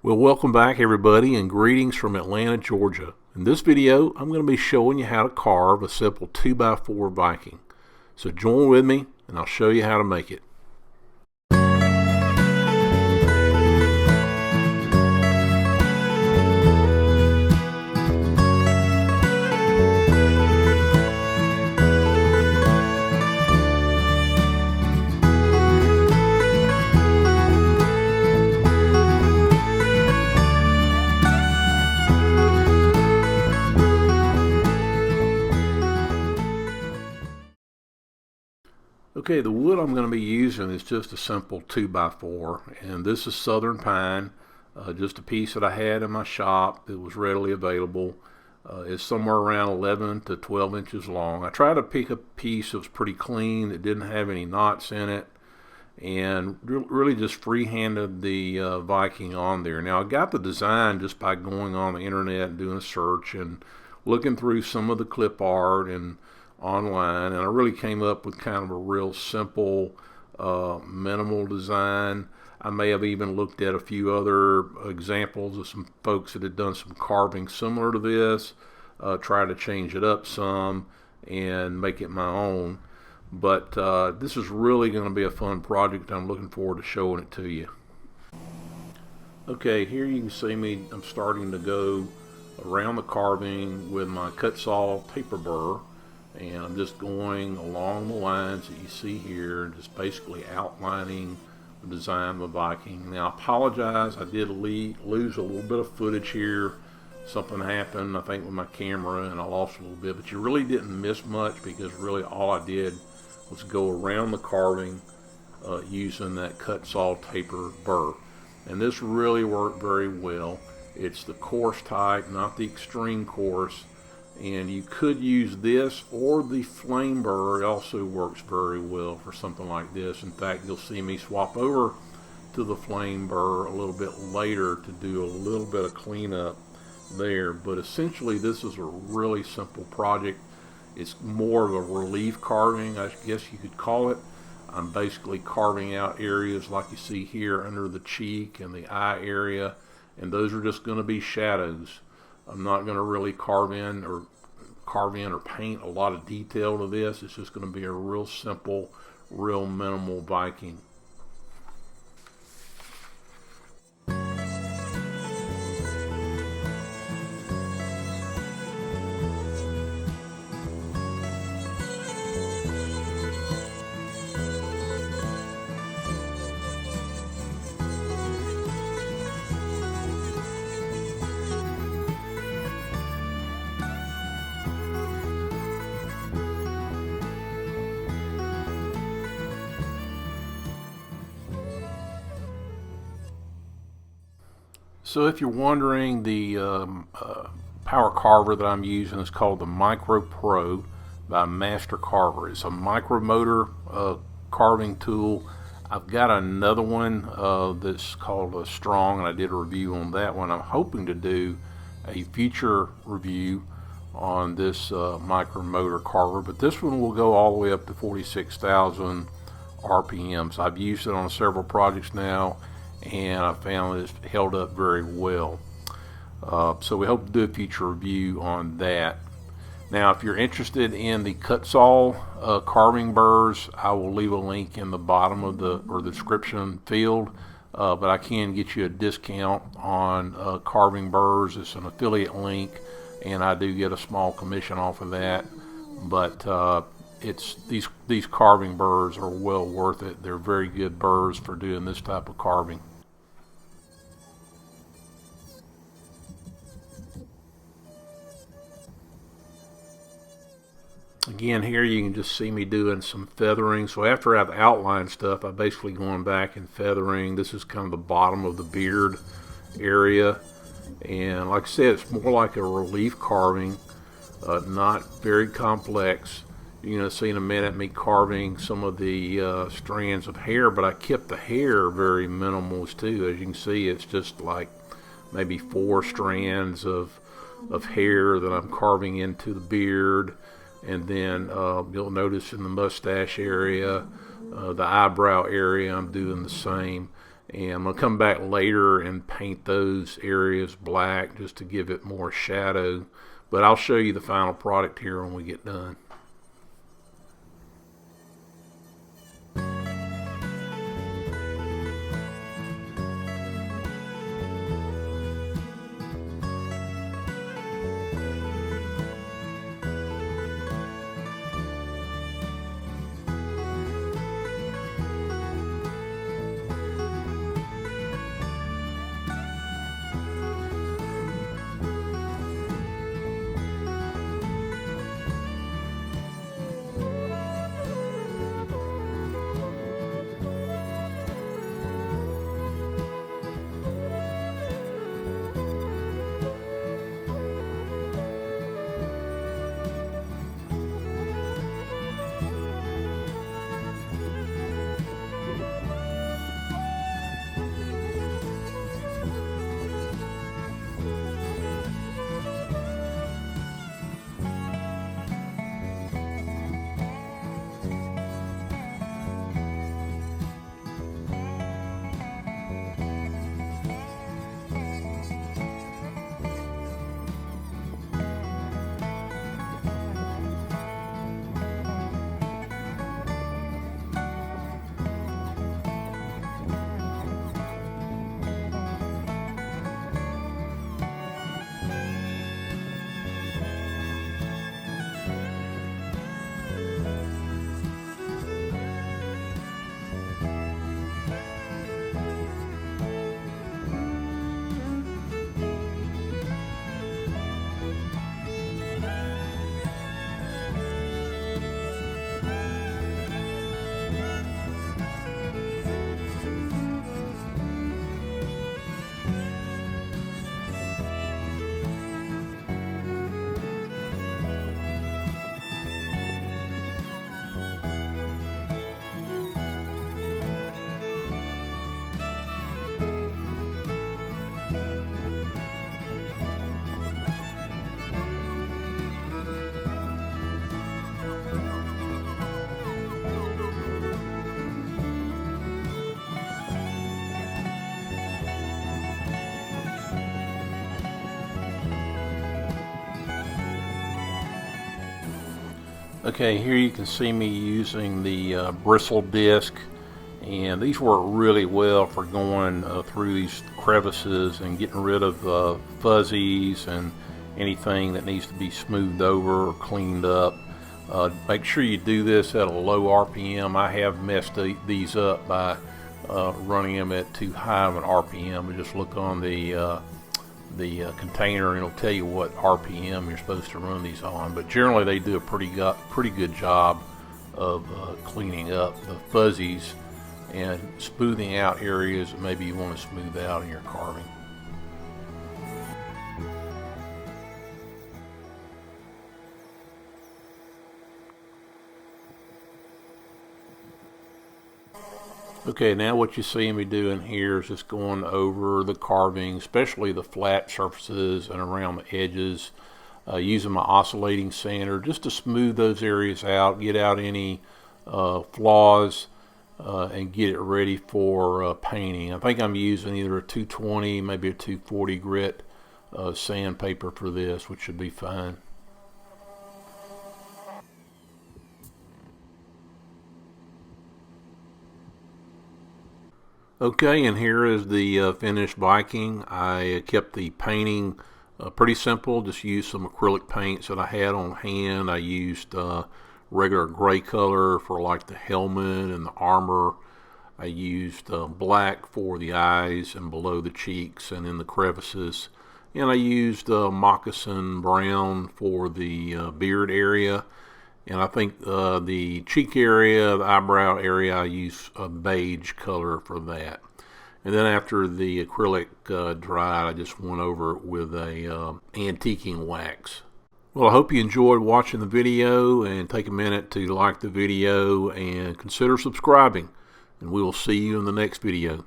Well, welcome back everybody and greetings from Atlanta, Georgia. In this video, I'm going to be showing you how to carve a simple 2x4 Viking. So join with me and I'll show you how to make it. Okay, the wood I'm going to be using is just a simple 2x4, and this is southern pine, just a piece that I had in my shop that was readily available. It's somewhere around 11 to 12 inches long. I tried to pick a piece that was pretty clean, that didn't have any knots in it, and really just freehanded the Viking on there. Now I got the design just by going on the internet and doing a search and looking through some of the clip art and online, and I really came up with kind of a real simple minimal design. I may have even looked at a few other examples of some folks that had done some carving similar to this, try to change it up some and make it my own, but this is really going to be a fun project. I'm looking forward to showing it to you. Okay, here you can see me. I'm starting to go around the carving with my Kutzall paper burr, and I'm just going along the lines that you see here, just basically outlining the design of the Viking. Now I apologize, I did lose a little bit of footage here. Something happened, I think, with my camera, and I lost a little bit, but you really didn't miss much because really all I did was go around the carving using that Kutzall taper burr. And this really worked very well. It's the coarse type, not the extreme coarse. And you could use this or the flame burr. It also works very well for something like this. In fact, you'll see me swap over to the flame burr a little bit later to do a little bit of cleanup there. But essentially this is a really simple project. It's more of a relief carving, I guess you could call it. I'm basically carving out areas like you see here under the cheek and the eye area, and those are just going to be shadows. I'm not going to really carve in or paint a lot of detail to this. It's just going to be a real simple, real minimal Viking. So if you're wondering, the power carver that I'm using is called the Micro-pro by Mastercarver. It's a micromotor carving tool. I've got another one that's called a Strong, and I did a review on that one. I'm hoping to do a future review on this micromotor carver, but this one will go all the way up to 46,000 RPMs. I've used it on several projects now, and I found that it's held up very well. So we hope to do a future review on that. Now if you're interested in the Kutzall carving burrs, I will leave a link in the bottom of the description field, but I can get you a discount on carving burrs. It's an affiliate link, and I do get a small commission off of that, but it's these carving burrs are well worth it. They're very good burrs for doing this type of carving. Again, here you can just see me doing some feathering. So after I've outlined stuff, I'm basically going back and feathering. This is kind of the bottom of the beard area, and like I said, it's more like a relief carving, not very complex. You're going to see in a minute me carving some of the strands of hair, but I kept the hair very minimalist too. As you can see, it's just like maybe 4 strands of hair that I'm carving into the beard, and then you'll notice in the mustache area, the eyebrow area, I'm doing the same. And I'm going to come back later and paint those areas black just to give it more shadow. But I'll show you the final product here when we get done. Okay, here you can see me using the bristle disc, and these work really well for going through these crevices and getting rid of fuzzies and anything that needs to be smoothed over or cleaned up. Make sure you do this at a low RPM. I have messed these up by running them at too high of an RPM. Just look on the container and it'll tell you what RPM you're supposed to run these on, but generally they do a pretty good job of cleaning up the fuzzies and smoothing out areas that maybe you want to smooth out in your carving. Okay, now what you see me doing here is just going over the carving, especially the flat surfaces and around the edges, using my oscillating sander just to smooth those areas out, get out any flaws, and get it ready for painting. I think I'm using either a 220, maybe a 240 grit sandpaper for this, which should be fine. Okay, and here is the finished Viking. I kept the painting pretty simple, just used some acrylic paints that I had on hand. I used regular gray color for like the helmet and the armor. I used black for the eyes and below the cheeks and in the crevices. And I used moccasin brown for the beard area. And I think the cheek area, the eyebrow area, I use a beige color for that. And then after the acrylic dried, I just went over it with a antiquing wax. Well, I hope you enjoyed watching the video, and take a minute to like the video and consider subscribing. And we will see you in the next video.